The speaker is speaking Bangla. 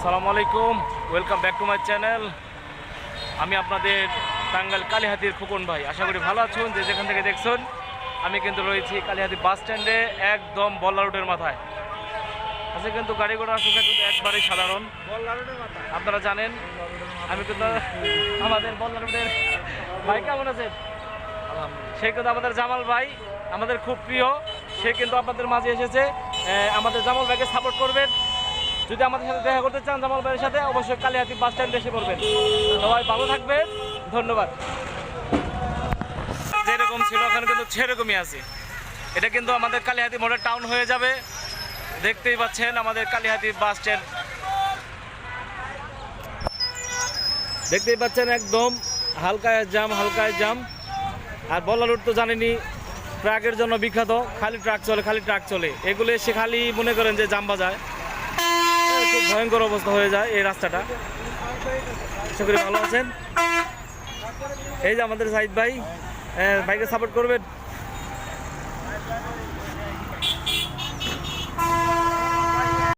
আসসালামু আলাইকুম, welcome back to my channel. আমি আপনাদের টাঙ্গাইল কালীহাতির খোকন ভাই। আশা করি ভালো আছেন যে যেখান থেকে দেখছেন। আমি কিন্তু রয়েছি কালীহাতি বাস স্ট্যান্ডে, একদম বল্লা রোডের মাথায়। আচ্ছা, কিন্তু গাড়ি ঘোড়ার সংখ্যা কিন্তু একবারেই সাধারণ, আপনারা জানেন। আমি কিন্তু আমাদের বল্লা রোডের ভাই, কেমন আছেন? সে কিন্তু আমাদের জামাল ভাই, আমাদের খুব প্রিয়। সে কিন্তু আপনাদের মাঝে এসেছে। আমাদের জামাল ভাইকে সাপোর্ট করবেন। যদি আমাদের সাথে দেখা করতে চান জামাল ভাইয়ের সাথে, অবশ্যই কালীহাতি বাস স্ট্যান্ডে এসে পড়বেন। সবাই ভালো থাকবেন, ধন্যবাদ। যেরকম ছিল ওখানে কিন্তু সেরকমই আছে। এটা কিন্তু আমাদের কালীহাতি মডেল টাউন হয়ে যাবে। দেখতেই পাচ্ছেন আমাদের কালীহাতি বাস স্ট্যান্ড, দেখতেই পাচ্ছেন একদম হালকায় জাম। আর বল্লা রোড তো জানেনি, ট্রাকের জন্য বিখ্যাত। খালি ট্রাক চলে। এগুলো এসে খালি মনে করেন যে জাম বাজায়, খুব ভয়ঙ্কর অবস্থা হয়ে যায় এই রাস্তাটা। আশা করি ভালো আছেন। এই যে আমাদের সাইদ ভাই, ভাইকে সাপোর্ট করবেন।